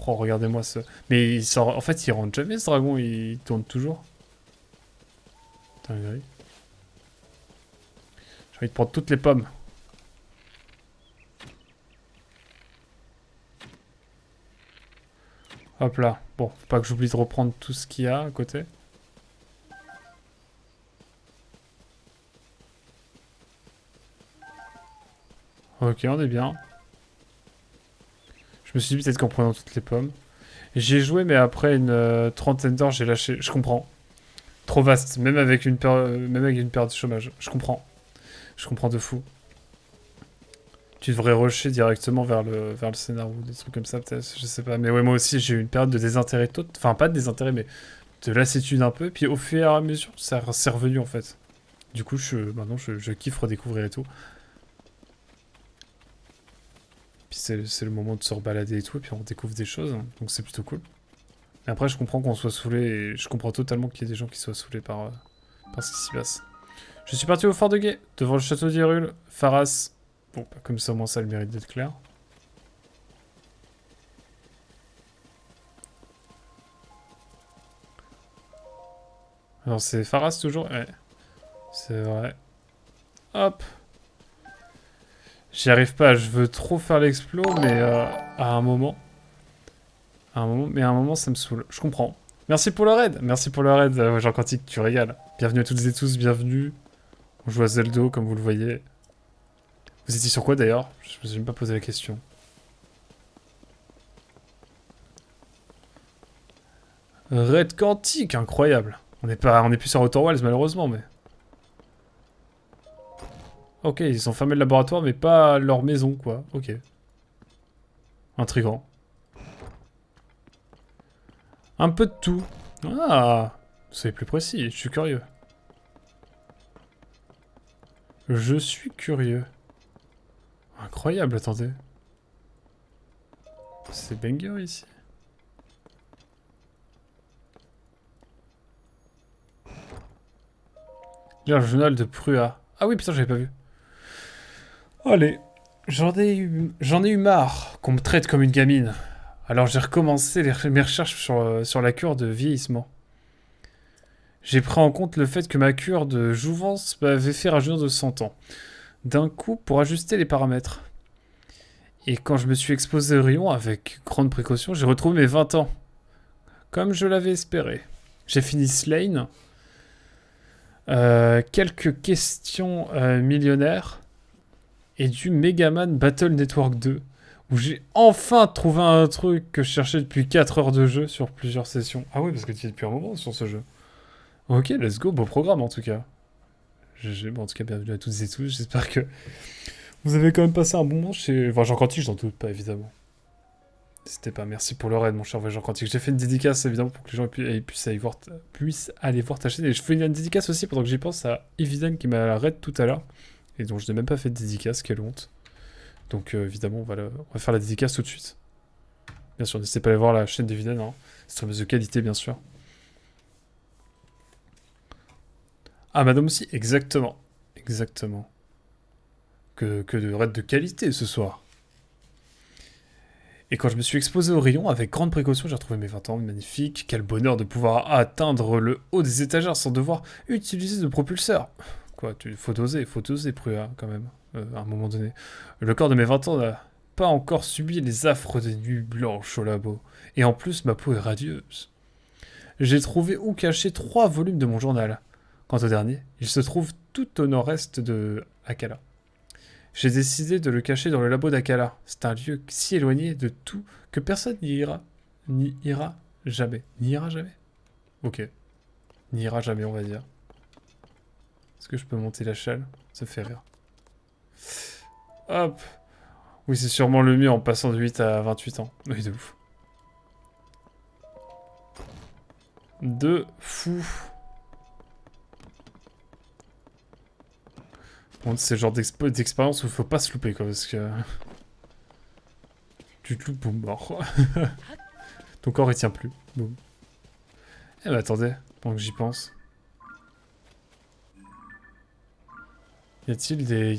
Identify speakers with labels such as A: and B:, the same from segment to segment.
A: Oh, regardez-moi ce... Mais il sort... en fait, il rentre jamais, ce dragon. Il tourne toujours. Putain, j'ai envie de prendre toutes les pommes. Hop là. Bon, faut pas que j'oublie de reprendre tout ce qu'il y a à côté. Ok, on est bien. Je me suis dit peut-être qu'en prenant toutes les pommes. J'y ai joué, mais après une trentaine d'heures, j'ai lâché. Je comprends. Trop vaste, même avec même avec une période de chômage. Je comprends. Je comprends de fou. Tu devrais rusher directement vers le scénario ou des trucs comme ça, peut-être. Je sais pas. Mais ouais, moi aussi, j'ai eu une période de désintérêt total. Enfin, pas de désintérêt, mais de lassitude un peu. Puis au fur et à mesure, ça c'est revenu en fait. Du coup, maintenant, je kiffe redécouvrir et tout. Puis c'est le moment de se rebalader et tout. Et puis on découvre des choses. Hein. Donc c'est plutôt cool. Mais après, je comprends qu'on soit saoulé. Et je comprends totalement qu'il y ait des gens qui soient saoulés par ce qui s'y passe. Je suis parti au fort de Guet, devant le château d'Hyrule. Pharas. Bon, bah, comme ça, au moins, ça a le mérite d'être clair. Alors, c'est Pharas toujours? Ouais, c'est vrai. Hop. J'y arrive pas, je veux trop faire l'explo, mais à un moment. Mais à un moment, ça me saoule. Je comprends. Merci pour le raid. Merci pour le raid, Jean Quantique, tu régales. Bienvenue à toutes et tous, bienvenue. On joue à Zelda, comme vous le voyez. Vous étiez sur quoi d'ailleurs? Je me suis même pas posé la question. Raid Quantique, incroyable. On est plus sur Outer Wilds malheureusement, mais. Ok, ils ont fermé le laboratoire, mais pas leur maison, quoi. Ok. Intriguant. Un peu de tout. Ah, c'est plus précis, je suis curieux. Je suis curieux. Incroyable, attendez. C'est banger ici. Lire le journal de Prua. Ah oui, putain, j'avais pas vu. Allez. J'en ai eu marre qu'on me traite comme une gamine. Alors j'ai recommencé mes recherches sur la cure de vieillissement. J'ai pris en compte le fait que ma cure de jouvence m'avait fait rajeunir de 100 ans. D'un coup, pour ajuster les paramètres. Et quand je me suis exposé au rayon avec grande précaution, j'ai retrouvé mes 20 ans. Comme je l'avais espéré. J'ai fini Slane. Quelques questions millionnaires. Et du Megaman Battle Network 2. Où j'ai enfin trouvé un truc que je cherchais depuis 4 heures de jeu sur plusieurs sessions. Ah oui, parce que tu y es depuis un moment sur ce jeu. Ok, let's go, beau programme en tout cas. Bon, en tout cas, bienvenue à toutes et tous. J'espère que vous avez quand même passé un bon moment chez. Enfin, Jean Quantique, j'en doute pas, évidemment. N'hésitez pas, merci pour le raid, mon cher Jean Quantique. J'ai fait une dédicace, évidemment, pour que les gens puissent aller voir ta chaîne. Et je fais une dédicace aussi, pendant que j'y pense, à Eviden qui m'a raid tout à l'heure. Et dont je n'ai même pas fait de dédicace, quelle honte. Donc, évidemment, on va faire la dédicace tout de suite. Bien sûr, n'hésitez pas à aller voir la chaîne d'Eviden, hein. Streameuse de qualité, bien sûr. Ah, madame aussi, exactement. Exactement. Que de raids de qualité ce soir. Et quand je me suis exposé au rayon, avec grande précaution, j'ai retrouvé mes 20 ans, magnifique. Quel bonheur de pouvoir atteindre le haut des étagères sans devoir utiliser de propulseur. Quoi, faut doser, Prua, quand même, à un moment donné. Le corps de mes 20 ans n'a pas encore subi les affres des nuits blanches au labo. Et en plus, ma peau est radieuse. J'ai trouvé où cacher 3 volumes de mon journal. Quant au dernier, il se trouve tout au nord-est de Akala. J'ai décidé de le cacher dans le labo d'Akala. C'est un lieu si éloigné de tout que personne n'y ira jamais. N'y ira jamais? Ok. N'y ira jamais, on va dire. Est-ce que je peux monter la chaîne? Ça me fait rire. Hop. Oui, c'est sûrement le mieux en passant de 8 à 28 ans. Oui, de ouf. De fou. Bon, c'est le genre d'expérience où il faut pas se louper, quoi, parce que... Tu te loupes, boum, mort. Ton corps, il tient plus. Boum. Eh ben, attendez, pendant que j'y pense. Y a-t-il des...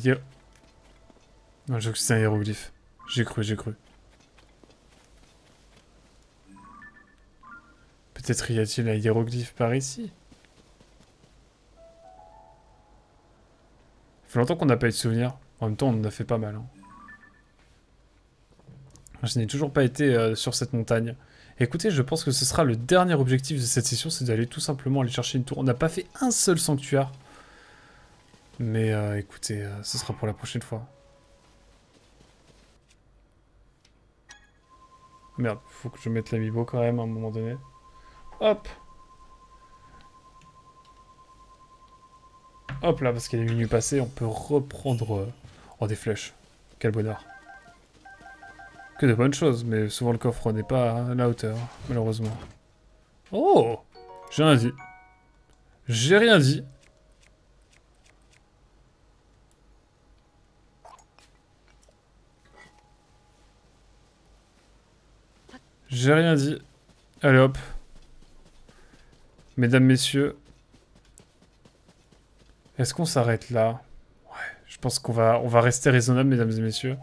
A: Non, j'ai cru que c'était un hiéroglyphe. J'ai cru. Peut-être y a-t-il un hiéroglyphe par ici. Ça fait longtemps qu'on n'a pas eu de souvenirs. En même temps, on en a fait pas mal. Hein. Je n'ai toujours pas été sur cette montagne. Écoutez, je pense que ce sera le dernier objectif de cette session, c'est d'aller tout simplement aller chercher une tour. On n'a pas fait un seul sanctuaire. Mais écoutez, ce sera pour la prochaine fois. Merde, faut que je mette l'amiibo quand même à un moment donné. Hop! Hop là, parce qu'il est minuit passé, on peut reprendre des flèches. Quel bonheur. Que de bonnes choses, mais souvent le coffre n'est pas à la hauteur, malheureusement. Oh! J'ai rien dit. J'ai rien dit. J'ai rien dit. Allez hop. Mesdames, messieurs. Est-ce qu'on s'arrête là? Ouais, je pense on va rester raisonnable, mesdames et messieurs.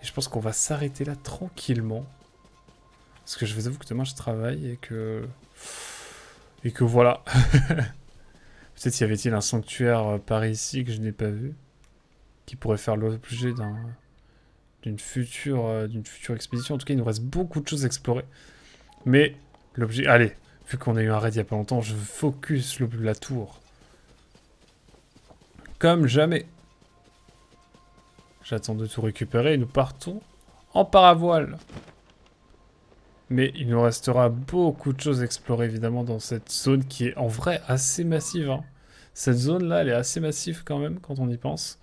A: Et je pense qu'on va s'arrêter là tranquillement. Parce que je vous avoue que demain je travaille et que... Et que voilà. Peut-être y avait-il un sanctuaire par ici que je n'ai pas vu. Qui pourrait faire l'objet d'une future expédition. En tout cas, il nous reste beaucoup de choses à explorer. Mais l'objet... Allez, vu qu'on a eu un raid il y a pas longtemps, je focus la tour. Comme jamais. J'attends de tout récupérer et nous partons en paravoile. Mais il nous restera beaucoup de choses à explorer évidemment dans cette zone qui est en vrai assez massive. Hein. Cette zone-là, elle est assez massive quand même quand on y pense.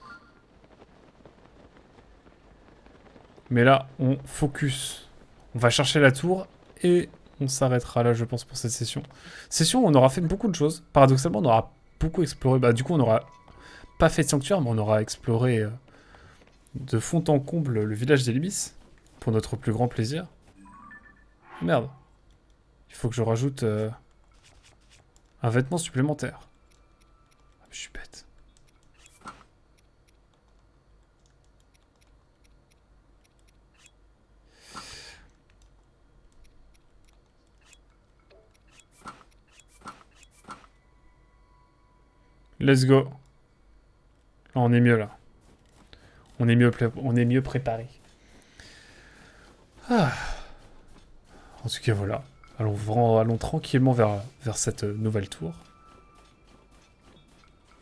A: Mais là, on focus. On va chercher la tour et on s'arrêtera là, je pense, pour cette session. Session où on aura fait beaucoup de choses. Paradoxalement, on aura beaucoup exploré. Bah, du coup, on n'aura pas fait de sanctuaire, mais on aura exploré de fond en comble le village des Libis. Pour notre plus grand plaisir. Merde. Il faut que je rajoute un vêtement supplémentaire. Ah, je suis bête. Let's go. Là, on est mieux, là. On est mieux préparé. Ah. En tout cas, voilà. Allons tranquillement vers cette nouvelle tour.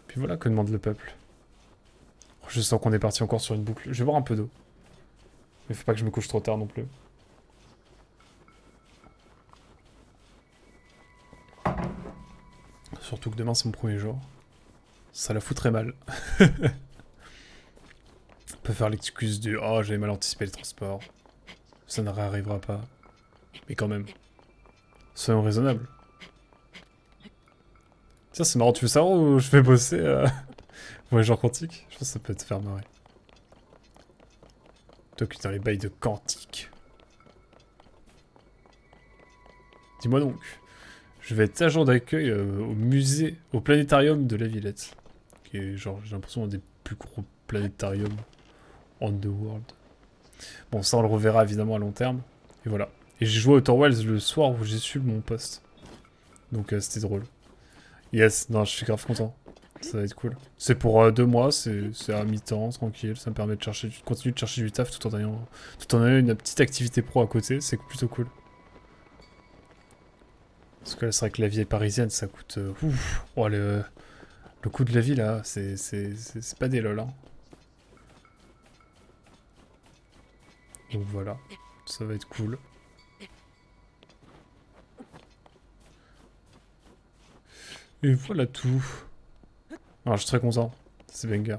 A: Puis voilà, que demande le peuple. Je sens qu'on est parti encore sur une boucle. Je vais boire un peu d'eau. Mais faut pas que je me couche trop tard non plus. Surtout que demain, c'est mon premier jour. Ça la fout très mal. On peut faire l'excuse du « Oh, j'avais mal anticipé les transports. Ça ne réarrivera pas. » Mais quand même. Soyons raisonnables. Tiens, c'est marrant, tu veux savoir où je vais bosser Voyageur quantique? Je pense que ça peut te faire marrer. Toi qui es dans les bails de quantique. Dis-moi donc. Je vais être agent d'accueil au musée, au planétarium de la Villette. Qui est genre, j'ai l'impression, un des plus gros planétariums on the world. Bon, ça on le reverra évidemment à long terme. Et voilà. Et j'ai joué au Outer Wilds le soir où j'ai su mon poste. Donc c'était drôle. Yes, non, je suis grave content. Ça va être cool. C'est pour 2 mois, c'est à mi-temps, tranquille. Ça me permet de continuer de chercher du taf tout en ayant une petite activité pro à côté. C'est plutôt cool. Parce que là, c'est vrai que la vie parisienne, ça coûte... ouf. Oh, le coût de la vie, là, c'est pas des lol. Hein. Donc voilà, ça va être cool. Et voilà tout. Alors, je suis très content. C'est banger.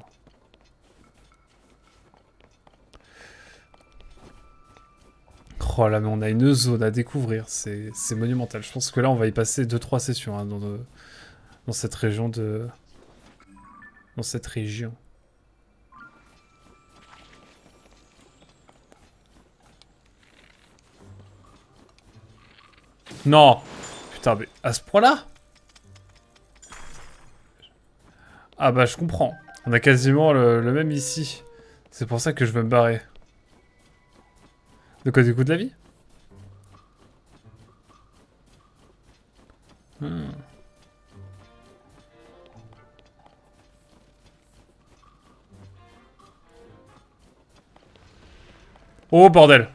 A: Oh là, mais on a une zone à découvrir. C'est monumental. Je pense que là, on va y passer 2-3 sessions hein, dans cette région de... Dans cette région. Non! Putain, mais à ce point-là? Ah bah, je comprends. On a quasiment le même ici. C'est pour ça que je veux me barrer. De quoi, du coup de la vie? Hmm. Oh bordel!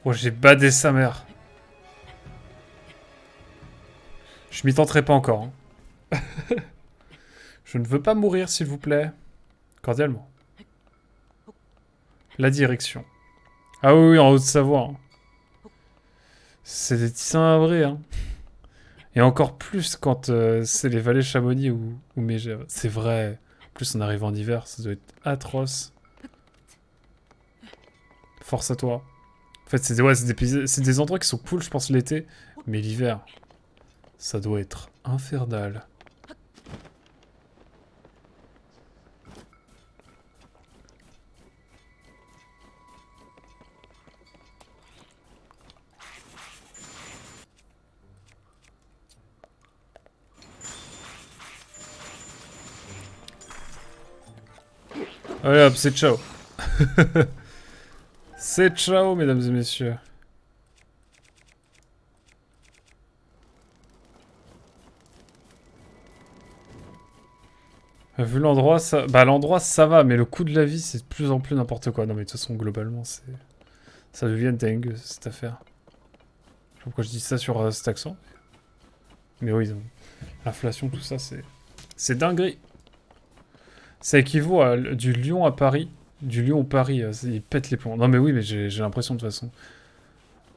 A: Oh, j'ai badé sa mère. Je m'y tenterai pas encore. Hein. Je ne veux pas mourir, s'il vous plaît. Cordialement. La direction. Ah oui, oui, en Haute-Savoie. Hein. C'est des tissins abrés, hein. Et encore plus quand c'est les vallées Chamonix ou Mégève. C'est vrai. En plus, on arrive en hiver, ça doit être atroce. Force à toi. En fait, c'est des endroits qui sont cool, je pense, l'été. Mais l'hiver, ça doit être infernal. Allez hop, c'est ciao. C'est ciao, mesdames et messieurs. Vu l'endroit, ça... Bah, l'endroit, ça va, mais le coût de la vie, c'est de plus en plus n'importe quoi. Non, mais de toute façon, globalement, c'est... Ça devient dingue, cette affaire. Je sais pas pourquoi je dis ça sur cet accent. Mais oui, l'inflation, tout ça, c'est... C'est dinguerie. Ça équivaut à du Lyon à Paris. Du Lyon au Paris, ils pètent les plombs. Non, mais oui, mais j'ai l'impression, de toute façon.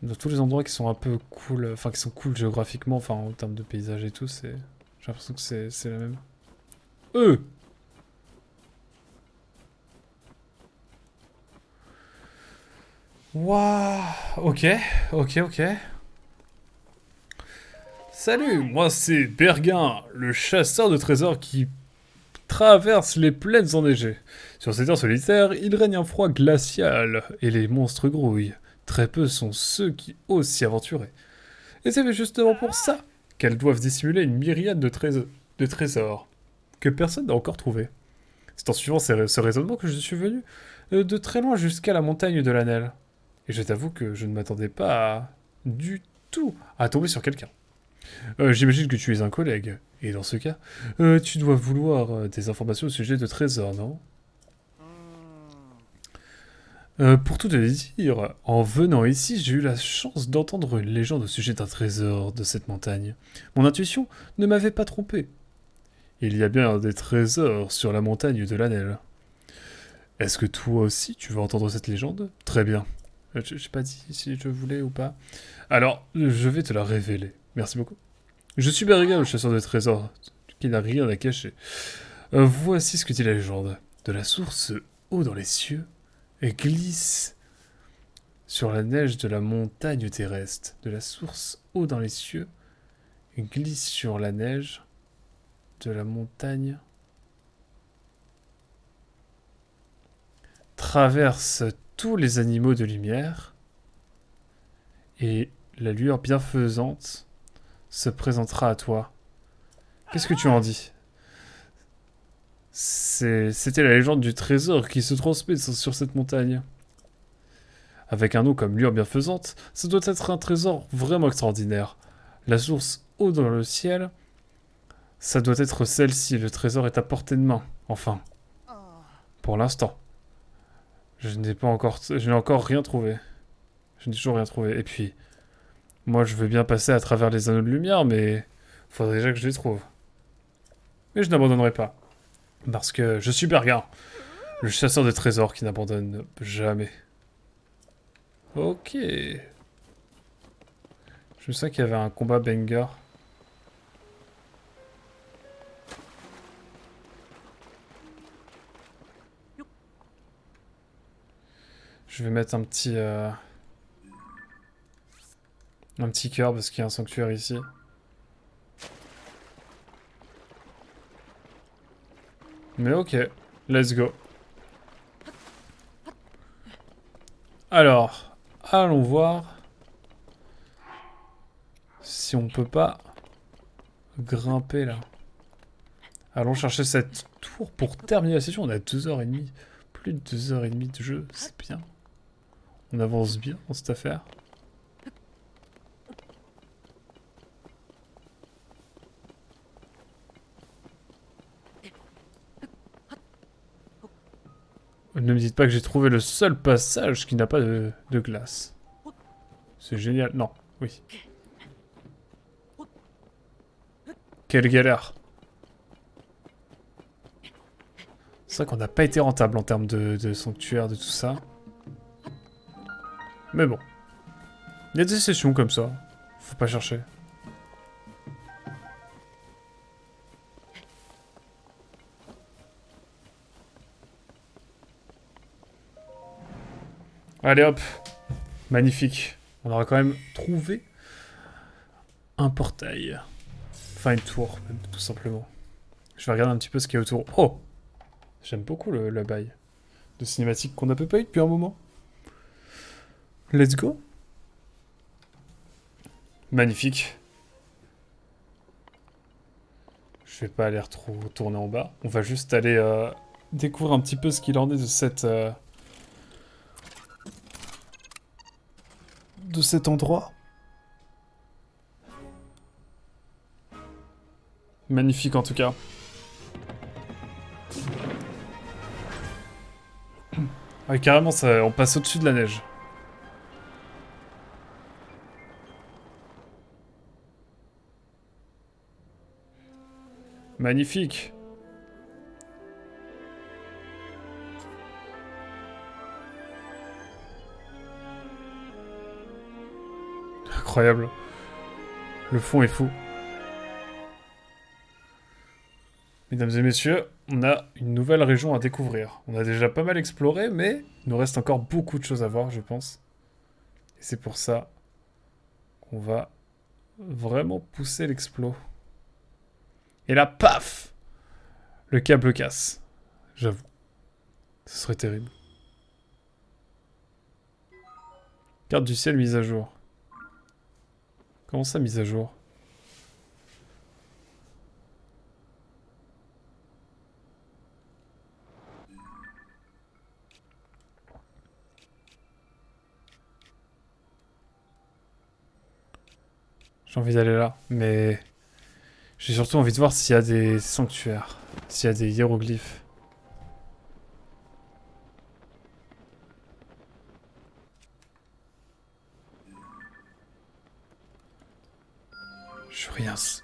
A: Dans tous les endroits qui sont un peu cool, enfin, qui sont cool géographiquement, enfin, en termes de paysage et tout, c'est... J'ai l'impression que c'est la même. Waouh. Ok, ok. Salut, moi c'est Berguin, le chasseur de trésors qui traverse les plaines enneigées. Sur ces terres solitaires, il règne un froid glacial et les monstres grouillent. Très peu sont ceux qui osent s'y aventurer. Et c'est justement pour ça qu'elles doivent dissimuler une myriade de trésors que personne n'a encore trouvé. C'est en suivant ce raisonnement que je suis venu de très loin jusqu'à la montagne de l'Anel. Et je t'avoue que je ne m'attendais pas du tout à tomber sur quelqu'un. J'imagine que tu es un collègue. Et dans ce cas, tu dois vouloir des informations au sujet de trésors, non? Pour tout te dire, en venant ici, j'ai eu la chance d'entendre une légende au sujet d'un trésor de cette montagne. Mon intuition ne m'avait pas trompé. Il y a bien des trésors sur la montagne de l'Anel. Est-ce que toi aussi tu veux entendre cette légende? Très bien. J'ai pas dit si je voulais ou pas. Alors, je vais te la révéler. Merci beaucoup. Je suis Berrigan, le chasseur de trésors, qui n'a rien à cacher. Voici ce que dit la légende. De la source haut dans les cieux, et glisse sur la neige de la montagne terrestre. De la source haut dans les cieux, et glisse sur la neige de la montagne. Traverse tous les animaux de lumière, et la lueur bienfaisante se présentera à toi. Qu'est-ce que tu en dis? C'était la légende du trésor qui se transmet sur cette montagne. Avec un nom comme lueur bienfaisante, ça doit être un trésor vraiment extraordinaire. La source haut dans le ciel, ça doit être celle-ci. Le trésor est à portée de main. Enfin, pour l'instant. Je n'ai encore rien trouvé. Je n'ai toujours rien trouvé. Et puis, moi je veux bien passer à travers les anneaux de lumière, mais faudrait déjà que je les trouve. Mais je n'abandonnerai pas. Parce que je suis Bergin, le chasseur de trésors qui n'abandonne jamais. Ok. Je sais qu'il y avait un combat banger. Je vais mettre un petit cœur parce qu'il y a un sanctuaire ici. Mais ok, let's go. Alors, allons voir Si on peut pas grimper là. Allons chercher cette tour pour terminer la session. On a 2h30. Plus de 2h30 de jeu, c'est bien. On avance bien dans cette affaire. Ne me dites pas que j'ai trouvé le seul passage qui n'a pas de glace. C'est génial. Non, oui. Quelle galère. C'est vrai qu'on n'a pas été rentable en termes de sanctuaire, de tout ça. Mais bon. Il y a des sessions comme ça. Faut pas chercher. Allez hop. Magnifique. On aura quand même trouvé un portail. Enfin une tour, même, tout simplement. Je vais regarder un petit peu ce qu'il y a autour. Oh! J'aime beaucoup le bail de cinématique qu'on n'a pas eu depuis un moment. Let's go. Magnifique. Je vais pas aller retourner en bas. On va juste aller découvrir un petit peu ce qu'il en est de cet endroit. Magnifique en tout cas. Ah, carrément, ça, on passe au-dessus de la neige. Magnifique. Incroyable. Le fond est fou. Mesdames et messieurs, on a une nouvelle région à découvrir. On a déjà pas mal exploré, mais il nous reste encore beaucoup de choses à voir, je pense. Et c'est pour ça qu'on va vraiment pousser l'explo. Et là, paf! Le câble casse. J'avoue. Ce serait terrible. Carte du ciel mise à jour. Comment ça, mise à jour? J'ai envie d'aller là, mais... J'ai surtout envie de voir s'il y a des sanctuaires. S'il y a des hiéroglyphes.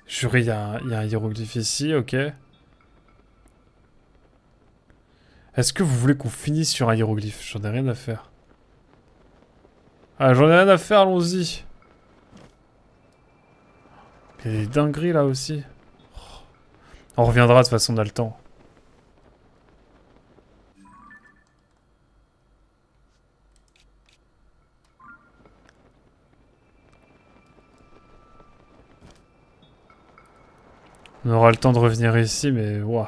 A: Juré, il y a un hiéroglyphe ici, ok. Est-ce que vous voulez qu'on finisse sur un hiéroglyphe? J'en ai rien à faire. Ah, j'en ai rien à faire, allons-y. Il y a des dingueries là aussi. On reviendra de toute façon, on a le temps. On aura le temps de revenir ici, mais waouh.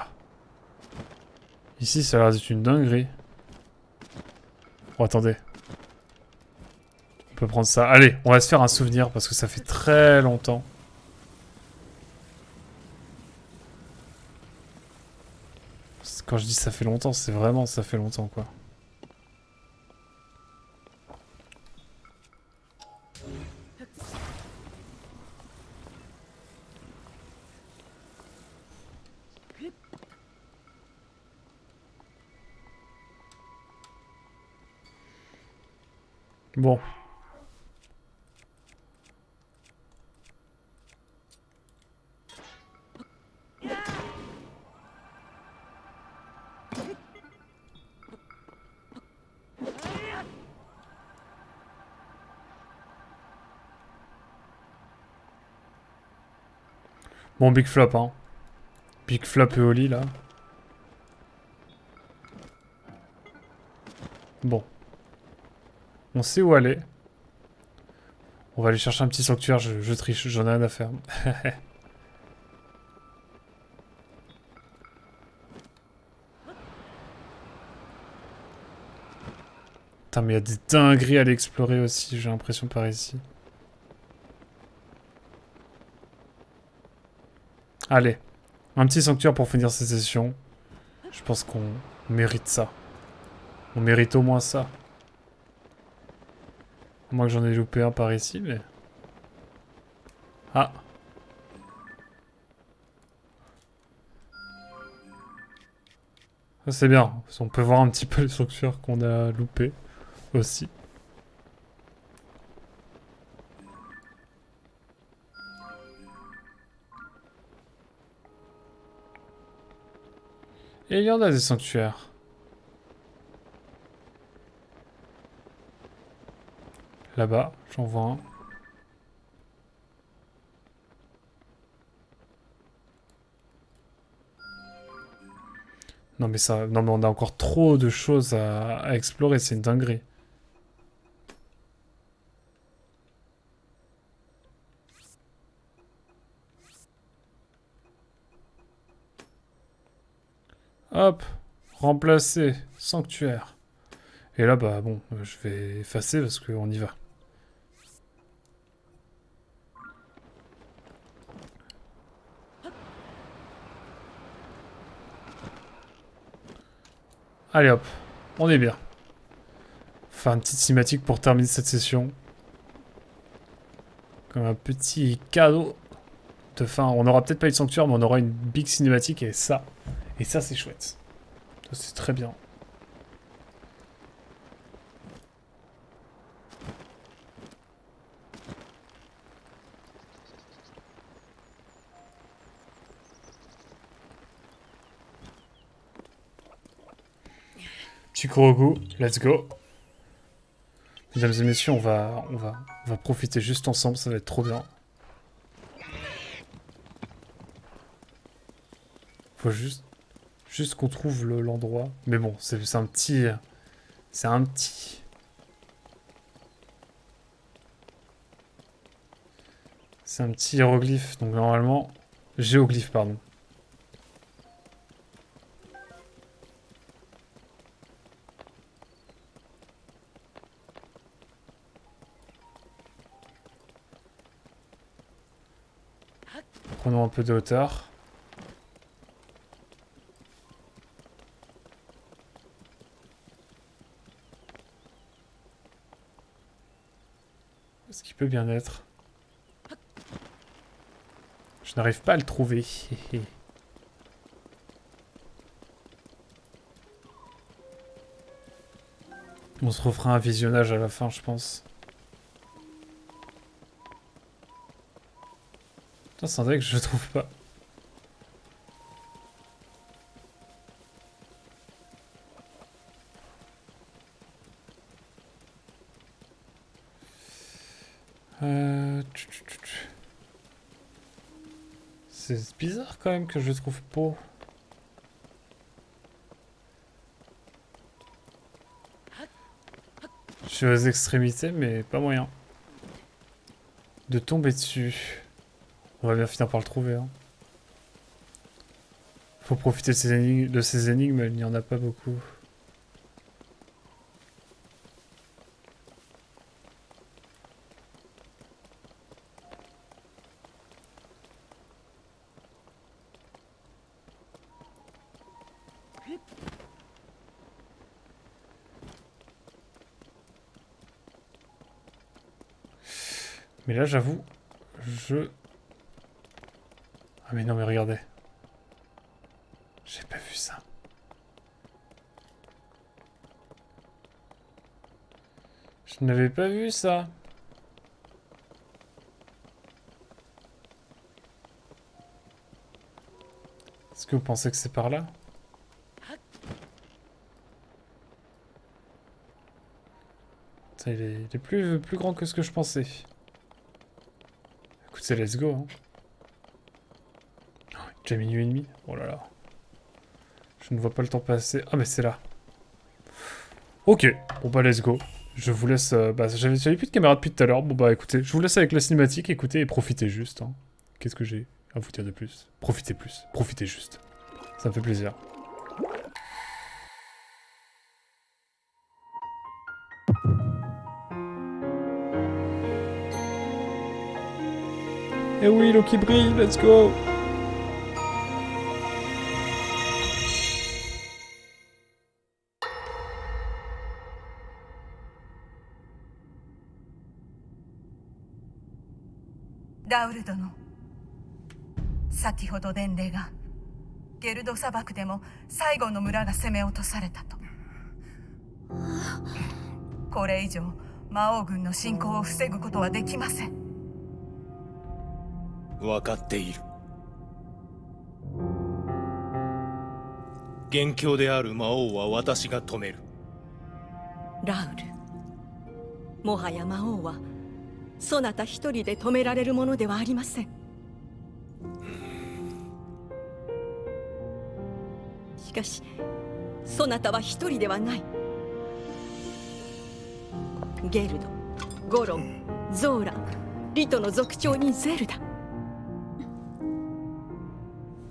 A: Ici, ça a l'air d'être une dinguerie. Oh, attendez. On peut prendre ça. Allez, on va se faire un souvenir parce que ça fait très longtemps. Quand je dis ça fait longtemps, c'est vraiment ça fait longtemps, quoi. Bon. Bon, big flop, hein. Big flop et Oli, là. Bon. On sait où aller. On va aller chercher un petit sanctuaire, je triche, j'en ai rien à faire. Putain, mais il y a des dingueries à aller explorer aussi, j'ai l'impression par ici. Allez, un petit sanctuaire pour finir cette session. Je pense qu'on mérite ça. On mérite au moins ça. Moi que j'en ai loupé un par ici, mais... Ah. Ça c'est bien. On peut voir un petit peu les sanctuaires qu'on a loupés aussi. Et il y en a des sanctuaires. Là-bas, j'en vois un. Non mais ça, non mais on a encore trop de choses à explorer, c'est une dinguerie. Hop, remplacer, sanctuaire. Et là, bah bon, je vais effacer parce qu'on y va. Allez hop, on est bien. Enfin, une petite cinématique pour terminer cette session. Comme un petit cadeau de fin. On n'aura peut-être pas eu de sanctuaire, mais on aura une big cinématique et ça c'est chouette. Ça c'est très bien. Chikurogu, let's go. Mesdames et messieurs, on va profiter juste ensemble, ça va être trop bien. Faut juste qu'on trouve l'endroit. Mais bon, c'est un petit... C'est un petit... C'est un petit hiéroglyphe, donc normalement... Géoglyphe, pardon. Prenons un peu de hauteur. Ce qui peut bien être. Je n'arrive pas à le trouver. On se refera un visionnage à la fin, je pense. Putain, c'est vrai que je le trouve pas. C'est bizarre quand même que je le trouve pas. Je suis aux extrémités, mais pas moyen de tomber dessus. On va bien finir par le trouver. Hein. Faut profiter de ces énigmes, il n'y en a pas beaucoup. Mais là, j'avoue, Ah mais non, mais regardez. J'ai pas vu ça. Je n'avais pas vu ça. Est-ce que vous pensez que c'est par là? Ça, il est plus grand que ce que je pensais. Écoutez, let's go. Hein. Oh, déjà minuit et demi. Oh là là. Je ne vois pas le temps passer. Ah mais c'est là. Ok. Bon bah let's go. Je vous laisse... bah j'avais plus de caméra depuis tout à l'heure. Bon bah écoutez, je vous laisse avec la cinématique. Écoutez et profitez juste. Hein. Qu'est-ce que j'ai à vous dire de plus? Profitez plus. Profitez juste. Ça me fait plaisir. Et oui, l'eau qui brille, let's go!
B: ラウル殿、先ほど伝令がゲルド砂漠でも最後の村が攻め落とされたと。これ以上魔王軍の侵攻を防ぐことはできません。
C: 分かっている。元凶である魔王は私が止める。
D: ラウル、もはや魔王はそなた一人で止められるものではありません。しかしそなたは一人ではない。ゲルド、ゴロン、ゾーラ、リトの族長にゼルダ、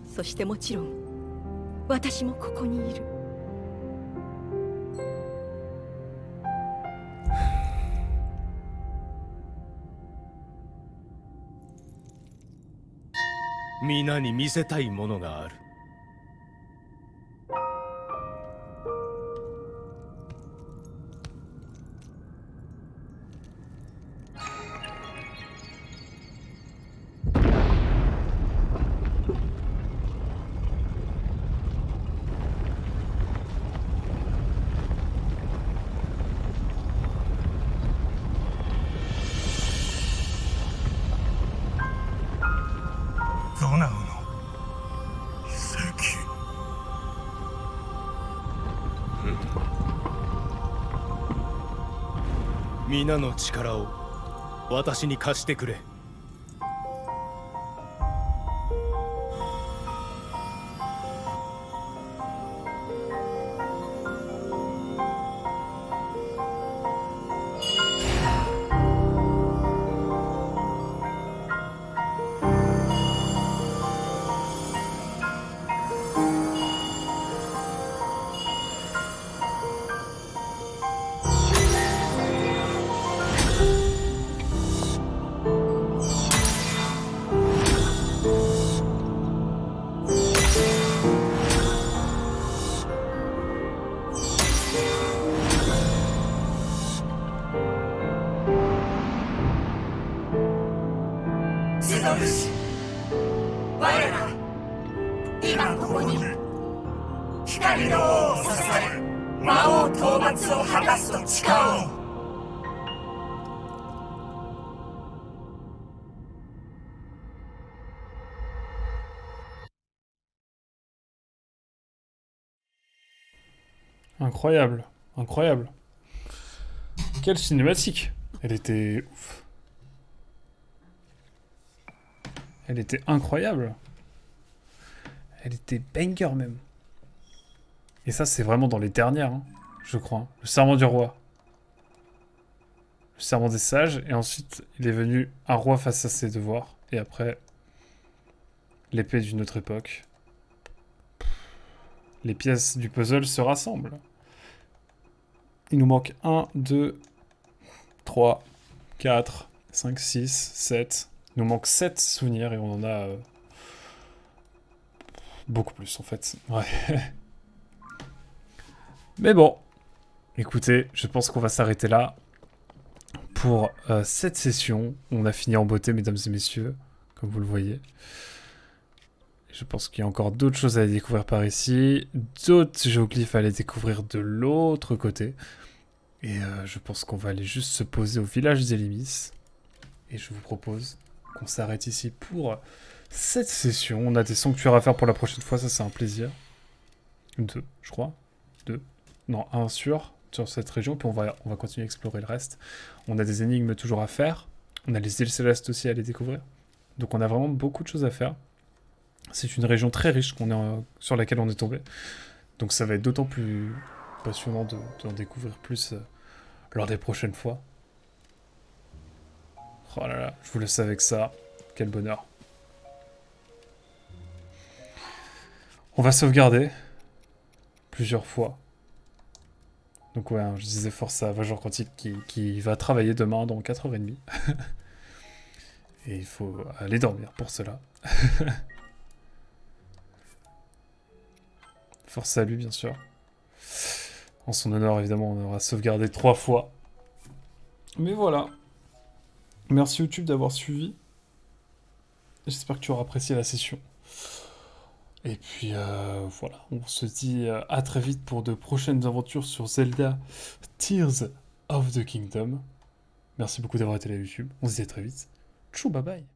D: そしてもちろん私もここにいる。
C: 皆に見せたいものがある。
E: ゾナウの遺跡。
C: 皆の力を私に貸してくれ。
B: ゼドルシ、我ら今ここに光の王を支え魔王討伐を果たすと誓おう。
A: Incroyable, incroyable. Quelle cinématique. Elle était ouf. Elle était incroyable. Elle était banger même. Et ça, c'est vraiment dans les dernières, hein, je crois. Le serment du roi. Le serment des sages. Et ensuite, il est venu un roi face à ses devoirs. Et après, l'épée d'une autre époque. Les pièces du puzzle se rassemblent. Il nous manque 1, 2, 3, 4, 5, 6, 7. Il nous manque 7 souvenirs et on en a beaucoup plus en fait. Ouais. Mais bon, écoutez, je pense qu'on va s'arrêter là pour cette session. On a fini en beauté, mesdames et messieurs, comme vous le voyez. Je pense qu'il y a encore d'autres choses à découvrir par ici, d'autres géoglyphes à aller découvrir de l'autre côté. Et je pense qu'on va aller juste se poser au village d'Elimis. Et je vous propose qu'on s'arrête ici pour cette session. On a des sanctuaires à faire pour la prochaine fois, ça c'est un plaisir. 2, je crois. 2. Non, 1 sur cette région, puis on va continuer à explorer le reste. On a des énigmes toujours à faire. On a les îles célestes aussi à aller découvrir. Donc on a vraiment beaucoup de choses à faire. C'est une région très riche sur laquelle on est tombé. Donc ça va être d'autant plus passionnant d'en découvrir plus lors des prochaines fois. Oh là là, je vous laisse avec ça. Quel bonheur. On va sauvegarder plusieurs fois. Donc ouais, je disais force à Vajor Quantique qui va travailler demain dans 4h30. Et il faut aller dormir pour cela. Force à lui, bien sûr. En son honneur, évidemment, on aura sauvegardé 3 fois. Mais voilà. Merci YouTube d'avoir suivi. J'espère que tu auras apprécié la session. Et puis voilà, on se dit à très vite pour de prochaines aventures sur Zelda Tears of the Kingdom. Merci beaucoup d'avoir été là YouTube. On se dit à très vite. Tchou, bye bye.